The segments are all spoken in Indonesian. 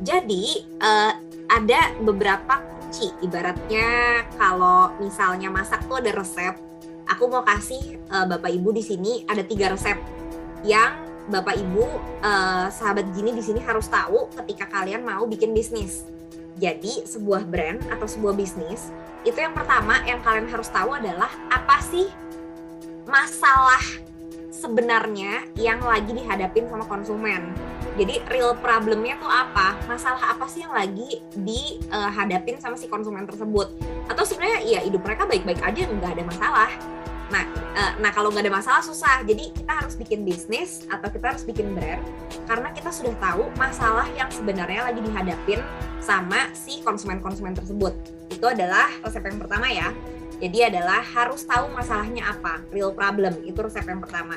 Jadi ada beberapa kunci. Ibaratnya kalau misalnya masak tuh ada resep. Aku mau kasih Bapak Ibu di sini ada 3 resep yang Bapak Ibu sahabat Gini di sini harus tahu ketika kalian mau bikin bisnis. Jadi sebuah brand atau sebuah bisnis itu yang pertama yang kalian harus tahu adalah apa sih masalah sebenarnya yang lagi dihadapin sama konsumen. Jadi real problemnya tuh apa? Masalah apa sih yang lagi dihadapin sama si konsumen tersebut? Atau sebenarnya ya hidup mereka baik-baik aja, nggak ada masalah. Nah kalau nggak ada masalah susah. Jadi kita harus bikin bisnis atau kita harus bikin brand karena kita sudah tahu masalah yang sebenarnya lagi dihadapin sama si konsumen-konsumen tersebut. Itu adalah resep yang pertama ya. Jadi adalah harus tahu masalahnya apa, real problem, itu resep yang pertama.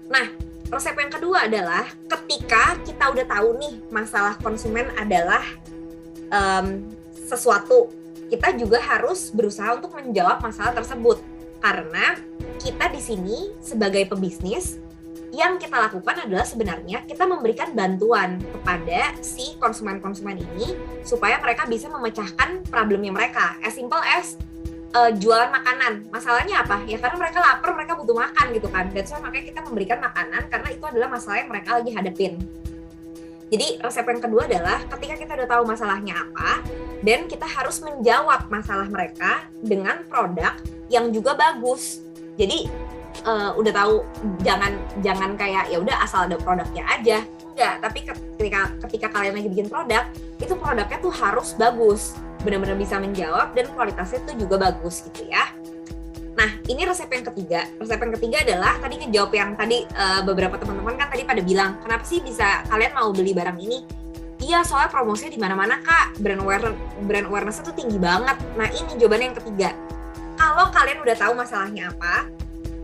Nah, resep yang kedua adalah ketika kita udah tahu nih masalah konsumen adalah sesuatu, kita juga harus berusaha untuk menjawab masalah tersebut. Karena kita di sini sebagai pebisnis, yang kita lakukan adalah sebenarnya kita memberikan bantuan kepada si konsumen-konsumen ini supaya mereka bisa memecahkan problemnya mereka. As simple as jualan makanan. Masalahnya apa? Ya karena mereka lapar, mereka butuh makan gitu kan. That's why makanya kita memberikan makanan karena itu adalah masalah yang mereka lagi hadapin. Jadi resep yang kedua adalah ketika kita udah tahu masalahnya apa dan kita harus menjawab masalah mereka dengan produk yang juga bagus. Jadi udah tahu jangan kayak ya udah asal ada produknya aja. Enggak, tapi ketika kalian lagi bikin produk, itu produknya tuh harus bagus. Benar-benar bisa menjawab dan kualitasnya tuh juga bagus gitu ya. Nah, ini resep yang ketiga. Resep yang ketiga adalah tadi ngejawab yang tadi beberapa teman-teman kan tadi pada bilang, kenapa sih bisa kalian mau beli barang ini? Iya, soalnya promosinya di mana-mana Kak. Brand awareness-nya tuh tinggi banget. Nah, ini jawabannya yang ketiga. Kalau kalian udah tahu masalahnya apa,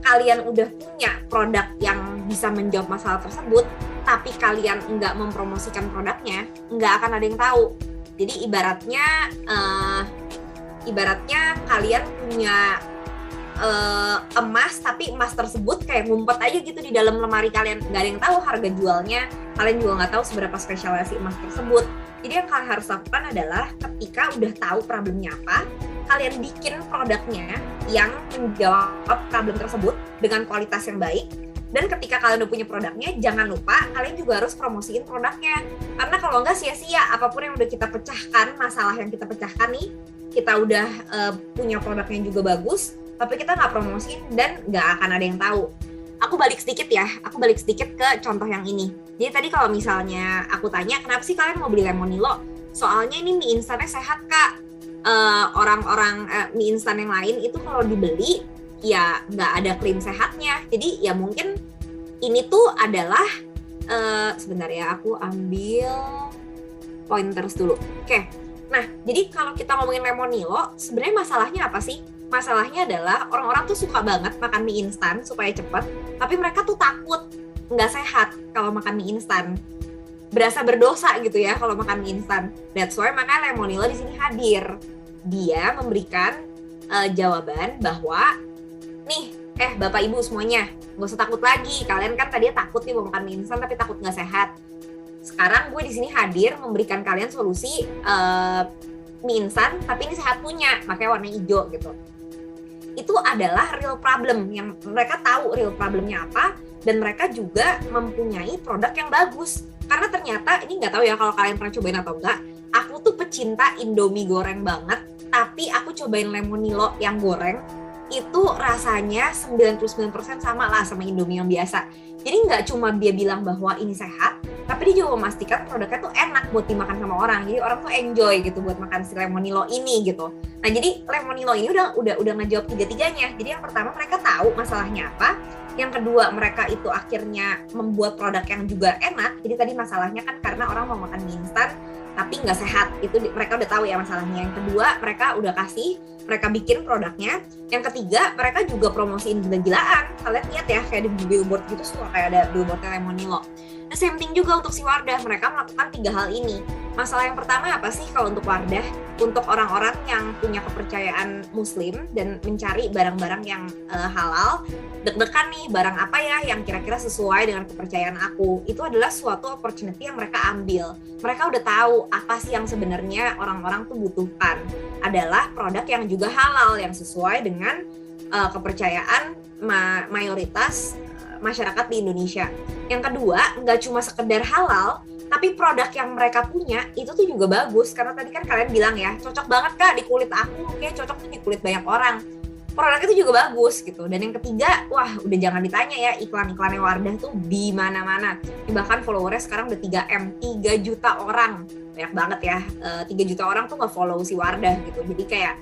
kalian udah punya produk yang bisa menjawab masalah tersebut, tapi kalian nggak mempromosikan produknya, nggak akan ada yang tahu. Jadi ibaratnya kalian punya emas, tapi emas tersebut kayak ngumpet aja gitu di dalam lemari kalian, nggak ada yang tahu harga jualnya, kalian juga nggak tahu seberapa spesialnya si emas tersebut. Jadi yang kalian harus lakukan adalah ketika udah tahu problemnya apa, kalian bikin produknya yang menjawab problem tersebut dengan kualitas yang baik. Dan ketika kalian udah punya produknya, jangan lupa kalian juga harus promosiin produknya. Karena kalau nggak sia-sia, apapun yang udah kita pecahkan, masalah yang kita pecahkan nih, kita udah punya produknya juga bagus, tapi kita nggak promosiin dan nggak akan ada yang tahu. Aku balik sedikit ke contoh yang ini. Jadi tadi kalau misalnya aku tanya, kenapa sih kalian mau beli Lemonilo? Soalnya ini mie instannya sehat Kak. Orang-orang mie instan yang lain itu kalau dibeli, ya nggak ada klaim sehatnya. Jadi ya mungkin ini tuh adalah sebentar ya, aku ambil pointers dulu. Oke. Nah, jadi kalau kita ngomongin Lemonilo, sebenarnya masalahnya apa sih? Masalahnya adalah orang-orang tuh suka banget makan mie instan supaya cepet, tapi mereka tuh takut nggak sehat kalau makan mie instan. Berasa berdosa gitu ya kalau makan mie instan. That's why makanya Lemonilo di sini hadir. Dia memberikan jawaban bahwa nih, Bapak Ibu semuanya, nggak usah takut lagi. Kalian kan tadinya takut nih mau makan mie instan tapi takut nggak sehat. Sekarang gue di sini hadir memberikan kalian solusi mie instan tapi ini sehat punya, makanya warna hijau gitu. Itu adalah real problem yang mereka tahu real problemnya apa dan mereka juga mempunyai produk yang bagus. Karena ternyata ini nggak tahu ya kalau kalian pernah cobain atau enggak. Aku tuh pecinta Indomie goreng banget, tapi aku cobain Lemonilo yang goreng. Itu rasanya 99% sama lah sama Indomie yang biasa. Jadi nggak cuma dia bilang bahwa ini sehat, tapi dia juga memastikan produknya tuh enak buat dimakan sama orang. Jadi orang tuh enjoy gitu buat makan si Lemonilo ini gitu. Nah jadi Lemonilo ini udah ngejawab tiga-tiganya. Jadi yang pertama mereka tahu masalahnya apa. Yang kedua mereka itu akhirnya membuat produk yang juga enak. Jadi tadi masalahnya kan karena orang mau makan mie instan tapi nggak sehat. Itu mereka udah tahu ya masalahnya. Yang kedua mereka udah mereka bikin produknya. Yang ketiga, mereka juga promosiin gila-gilaan. Kalian lihat ya, kayak di billboard gitu suka kayak ada billboardnya Lemonilo. Nah, same thing juga untuk si Wardah. Mereka melakukan 3 hal ini. Masalah yang pertama apa sih kalau untuk Wardah? Untuk orang-orang yang punya kepercayaan Muslim dan mencari barang-barang yang halal, deg-degan nih barang apa ya yang kira-kira sesuai dengan kepercayaan aku. Itu adalah suatu opportunity yang mereka ambil. Mereka udah tahu apa sih yang sebenarnya orang-orang tuh butuhkan. Adalah produk yang juga halal, yang sesuai dengan kepercayaan mayoritas masyarakat di Indonesia. Yang kedua, nggak cuma sekedar halal, tapi produk yang mereka punya itu tuh juga bagus. Karena tadi kan kalian bilang ya, cocok banget Kak di kulit aku, kayak cocok tuh di kulit banyak orang. Produk itu juga bagus gitu. Dan yang ketiga, wah udah jangan ditanya ya, iklan-iklannya Wardah tuh di mana-mana. Bahkan followernya sekarang udah 3M, 3 juta orang. Banyak banget ya, 3 juta orang tuh nge-follow si Wardah gitu. Jadi kayak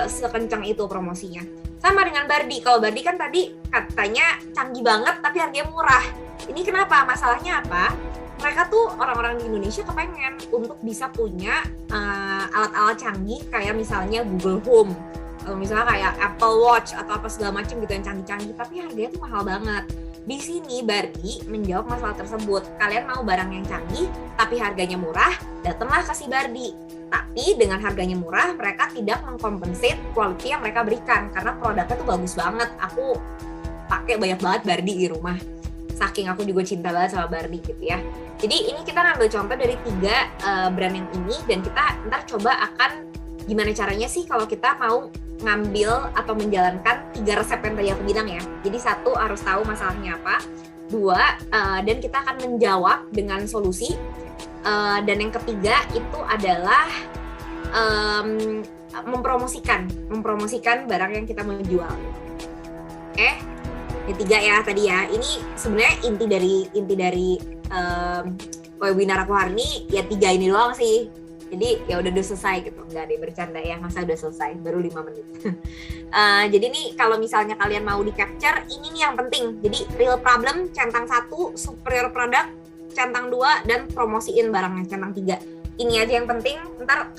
sekencang itu promosinya. Sama dengan Bardi. Kalau Bardi kan tadi katanya canggih banget tapi harganya murah. Ini kenapa? Masalahnya apa? Mereka tuh orang-orang di Indonesia kepengen untuk bisa punya alat-alat canggih kayak misalnya Google Home, atau misalnya kayak Apple Watch atau apa segala macam gitu yang canggih-canggih, tapi harganya tuh mahal banget. Di sini Bardi menjawab masalah tersebut. Kalian mau barang yang canggih tapi harganya murah, datanglah ke si Bardi. Tapi dengan harganya murah, mereka tidak mengkompensate quality yang mereka berikan karena produknya tuh bagus banget. Aku pakai banyak banget Bardi di rumah. Saking aku juga cinta banget sama Bardi gitu ya. Jadi ini kita ngambil contoh dari 3 brand yang ini, dan kita ntar coba akan gimana caranya sih kalau kita mau ngambil atau menjalankan 3 resep yang tadi aku bilang ya. Jadi 1, harus tahu masalahnya apa. 2, dan kita akan menjawab dengan solusi. Dan yang ketiga itu adalah mempromosikan barang yang kita mau jual. Oke? Yang 3 ya tadi ya. Ini sebenarnya inti dari webinar aku hari ini ya 3 ini doang sih. Jadi ya udah selesai gitu, nggak ada yang bercanda ya, masa udah selesai, baru 5 menit. Jadi nih kalau misalnya kalian mau di capture, ini nih yang penting. Jadi real problem, centang 1, superior product, centang 2, dan promosiin barangnya, centang 3. Ini aja yang penting. Ntar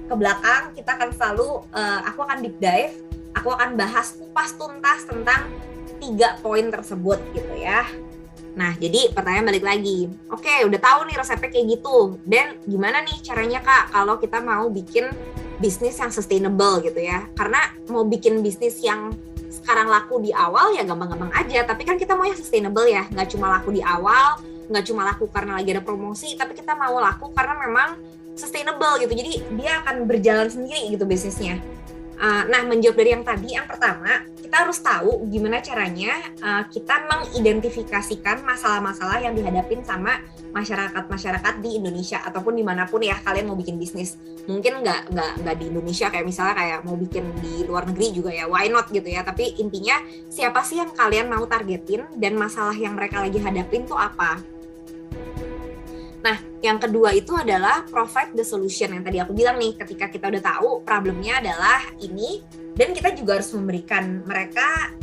ke belakang kita akan selalu, aku akan deep dive, aku akan bahas kupas tuntas tentang 3 poin tersebut gitu ya. Nah, jadi pertanyaan balik lagi. Oke, udah tahu nih resepnya kayak gitu. Dan gimana nih caranya Kak kalau kita mau bikin bisnis yang sustainable gitu ya? Karena mau bikin bisnis yang sekarang laku di awal ya gampang-gampang aja. Tapi kan kita mau yang sustainable ya. Nggak cuma laku di awal, nggak cuma laku karena lagi ada promosi, tapi kita mau laku karena memang sustainable gitu. Jadi dia akan berjalan sendiri gitu bisnisnya. Nah, menjawab dari yang tadi, yang pertama, kita harus tahu gimana caranya kita mengidentifikasikan masalah-masalah yang dihadapin sama masyarakat-masyarakat di Indonesia ataupun dimanapun ya kalian mau bikin bisnis. Mungkin nggak di Indonesia, kayak misalnya kayak mau bikin di luar negeri juga ya, why not gitu ya. Tapi intinya siapa sih yang kalian mau targetin dan masalah yang mereka lagi hadapin tuh apa. Nah, yang kedua itu adalah provide the solution yang tadi aku bilang nih, ketika kita udah tahu problemnya adalah ini, dan kita juga harus memberikan mereka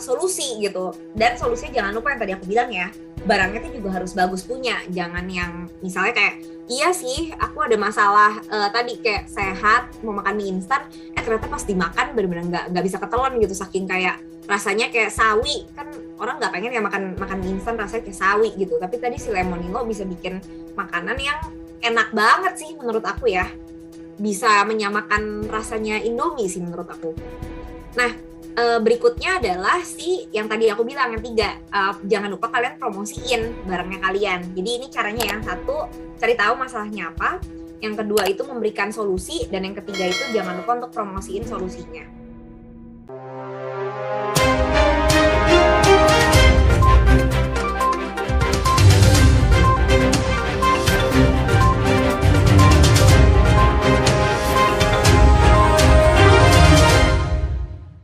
solusi gitu. Dan solusinya jangan lupa yang tadi aku bilang ya, barangnya itu juga harus bagus punya, jangan yang misalnya kayak, iya sih aku ada masalah tadi kayak sehat, mau makan mie instan, ternyata pas dimakan benar-benar nggak bisa ketelan gitu, saking kayak rasanya kayak sawi, kan orang nggak pengen ya makan mie instan rasanya kayak sawi gitu. Tapi tadi si Lemonilo bisa bikin makanan yang enak banget sih menurut aku ya, bisa menyamakan rasanya Indomie sih menurut aku. Nah, berikutnya adalah yang tadi aku bilang yang 3, jangan lupa kalian promosiin barangnya kalian. Jadi ini caranya, yang 1 cari tahu masalahnya apa, yang kedua itu memberikan solusi, dan yang ketiga itu jangan lupa untuk promosiin solusinya.